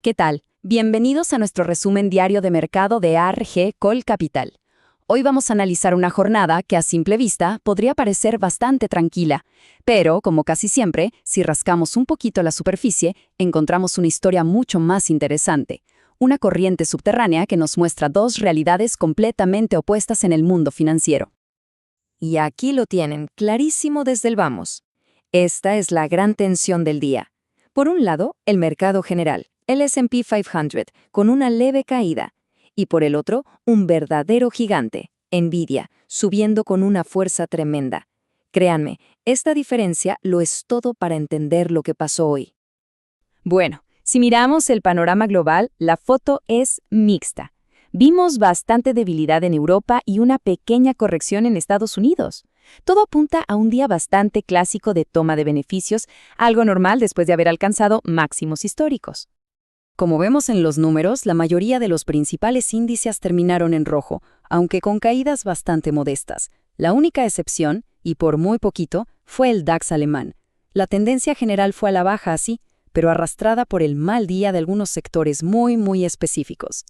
¿Qué tal? Bienvenidos a nuestro resumen diario de mercado de ARG Colcapital. Hoy vamos a analizar una jornada que a simple vista podría parecer bastante tranquila, pero, como casi siempre, si rascamos un poquito la superficie, encontramos una historia mucho más interesante. Una corriente subterránea que nos muestra dos realidades completamente opuestas en el mundo financiero. Y aquí lo tienen, clarísimo desde el vamos. Esta es la gran tensión del día. Por un lado, el mercado general, el S&P 500, con una leve caída. Y por el otro, un verdadero gigante, Nvidia, subiendo con una fuerza tremenda. Créanme, esta diferencia lo es todo para entender lo que pasó hoy. Bueno, si miramos el panorama global, la foto es mixta. Vimos bastante debilidad en Europa y una pequeña corrección en Estados Unidos. Todo apunta a un día bastante clásico de toma de beneficios, algo normal después de haber alcanzado máximos históricos. Como vemos en los números, la mayoría de los principales índices terminaron en rojo, aunque con caídas bastante modestas. La única excepción, y por muy poquito, fue el DAX alemán. La tendencia general fue a la baja así, pero arrastrada por el mal día de algunos sectores muy específicos.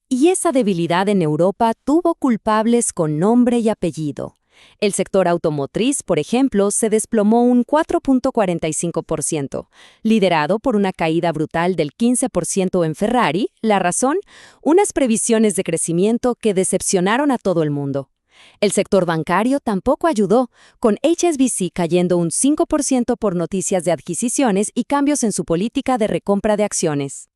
Y esa debilidad en Europa tuvo culpables con nombre y apellido. El sector automotriz, por ejemplo, se desplomó un 4.45%, liderado por una caída brutal del 15% en Ferrari. ¿La razón? Unas previsiones de crecimiento que decepcionaron a todo el mundo. El sector bancario tampoco ayudó, con HSBC cayendo un 5% por noticias de adquisiciones y cambios en su política de recompra de acciones.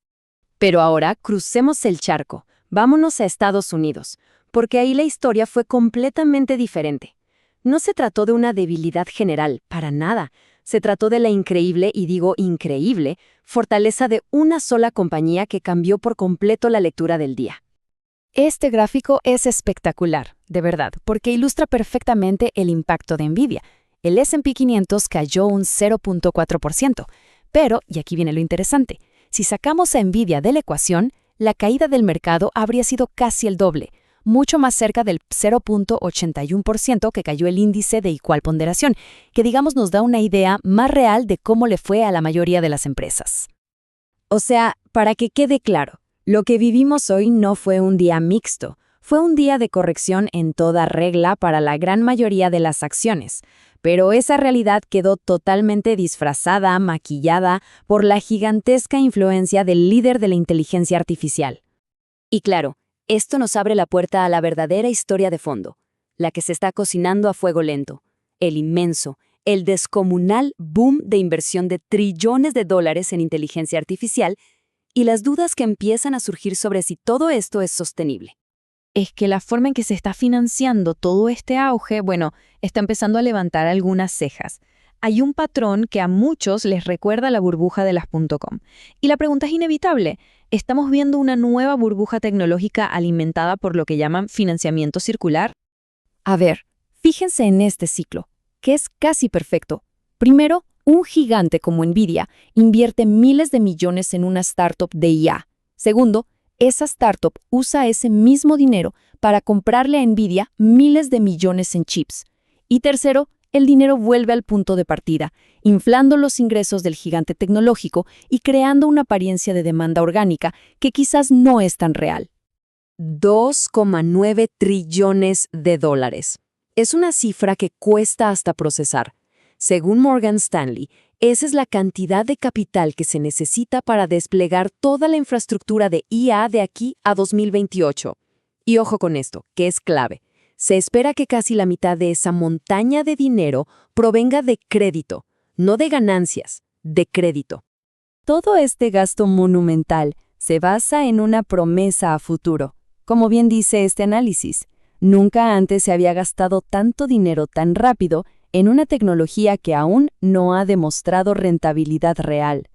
Pero ahora crucemos el charco. Vámonos a Estados Unidos, porque ahí la historia fue completamente diferente. No se trató de una debilidad general, para nada. Se trató de la increíble, y digo increíble, fortaleza de una sola compañía que cambió por completo la lectura del día. Este gráfico es espectacular, de verdad, porque ilustra perfectamente el impacto de Nvidia. El S&P 500 cayó un 0.4%, pero, y aquí viene lo interesante, si sacamos a Nvidia de la ecuación, la caída del mercado habría sido casi el doble, mucho más cerca del 0.81% que cayó el índice de igual ponderación, que digamos nos da una idea más real de cómo le fue a la mayoría de las empresas. O sea, para que quede claro, lo que vivimos hoy no fue un día mixto, fue un día de corrección en toda regla para la gran mayoría de las acciones, pero esa realidad quedó totalmente disfrazada, maquillada por la gigantesca influencia del líder de la inteligencia artificial. Y claro, esto nos abre la puerta a la verdadera historia de fondo, la que se está cocinando a fuego lento, el inmenso, el descomunal boom de inversión de trillones de dólares en inteligencia artificial y las dudas que empiezan a surgir sobre si todo esto es sostenible. Es que la forma en que se está financiando todo este auge, está empezando a levantar algunas cejas. Hay un patrón que a muchos les recuerda la burbuja de las .com. Y la pregunta es inevitable. ¿Estamos viendo una nueva burbuja tecnológica alimentada por lo que llaman financiamiento circular? A ver, fíjense en este ciclo, que es casi perfecto. Primero, un gigante como Nvidia invierte miles de millones en una startup de IA. Segundo, esa startup usa ese mismo dinero para comprarle a Nvidia miles de millones en chips. Y tercero, el dinero vuelve al punto de partida, inflando los ingresos del gigante tecnológico y creando una apariencia de demanda orgánica que quizás no es tan real. 2,9 trillones de dólares. Es una cifra que cuesta hasta procesar. Según Morgan Stanley, esa es la cantidad de capital que se necesita para desplegar toda la infraestructura de IA de aquí a 2028. Y ojo con esto, que es clave. Se espera que casi la mitad de esa montaña de dinero provenga de crédito, no de ganancias, de crédito. Todo este gasto monumental se basa en una promesa a futuro. Como bien dice este análisis, nunca antes se había gastado tanto dinero tan rápido en una tecnología que aún no ha demostrado rentabilidad real.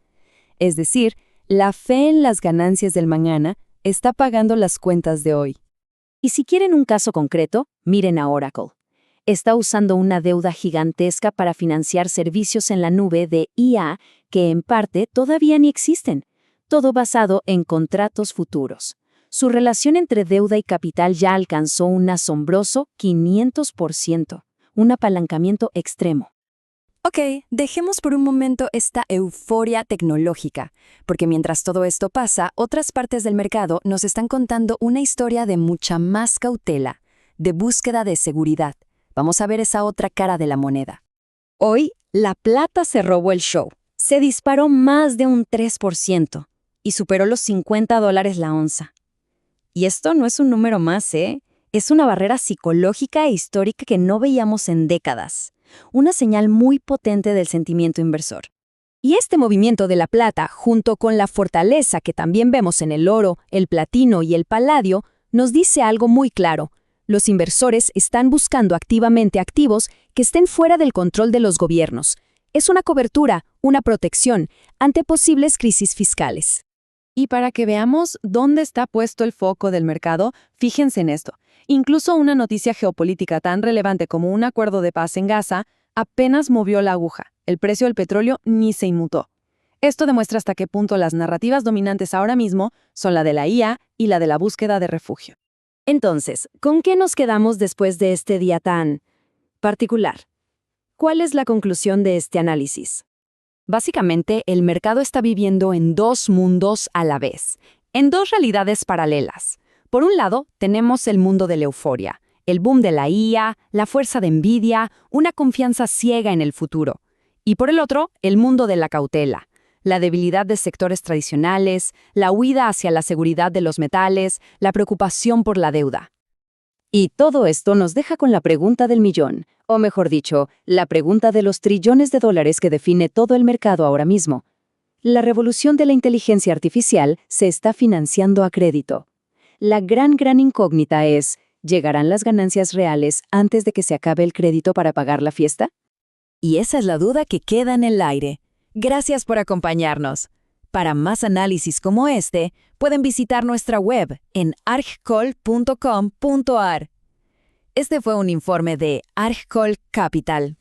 Es decir, la fe en las ganancias del mañana está pagando las cuentas de hoy. Y si quieren un caso concreto, miren a Oracle. Está usando una deuda gigantesca para financiar servicios en la nube de IA que en parte todavía ni existen, todo basado en contratos futuros. Su relación entre deuda y capital ya alcanzó un asombroso 500%. Un apalancamiento extremo. Ok, dejemos por un momento esta euforia tecnológica, porque mientras todo esto pasa, otras partes del mercado nos están contando una historia de mucha más cautela, de búsqueda de seguridad. Vamos a ver esa otra cara de la moneda. Hoy, la plata se robó el show. Se disparó más de un 3% y superó los $50 la onza. Y esto no es un número más, ¿eh? Es una barrera psicológica e histórica que no veíamos en décadas. Una señal muy potente del sentimiento inversor. Y este movimiento de la plata, junto con la fortaleza que también vemos en el oro, el platino y el paladio, nos dice algo muy claro. Los inversores están buscando activamente activos que estén fuera del control de los gobiernos. Es una cobertura, una protección ante posibles crisis fiscales. Y para que veamos dónde está puesto el foco del mercado, fíjense en esto. Incluso una noticia geopolítica tan relevante como un acuerdo de paz en Gaza apenas movió la aguja. El precio del petróleo ni se inmutó. Esto demuestra hasta qué punto las narrativas dominantes ahora mismo son la de la IA y la de la búsqueda de refugio. Entonces, ¿con qué nos quedamos después de este día tan particular? ¿Cuál es la conclusión de este análisis? Básicamente, el mercado está viviendo en dos mundos a la vez, en dos realidades paralelas. Por un lado, tenemos el mundo de la euforia, el boom de la IA, la fuerza de Nvidia, una confianza ciega en el futuro. Y por el otro, el mundo de la cautela, la debilidad de sectores tradicionales, la huida hacia la seguridad de los metales, la preocupación por la deuda. Y todo esto nos deja con la pregunta del millón, o mejor dicho, la pregunta de los trillones de dólares que define todo el mercado ahora mismo. La revolución de la inteligencia artificial se está financiando a crédito. La gran incógnita es, ¿llegarán las ganancias reales antes de que se acabe el crédito para pagar la fiesta? Y esa es la duda que queda en el aire. Gracias por acompañarnos. Para más análisis como este, pueden visitar nuestra web en argcol.com.ar. Este fue un informe de Argcol Capital.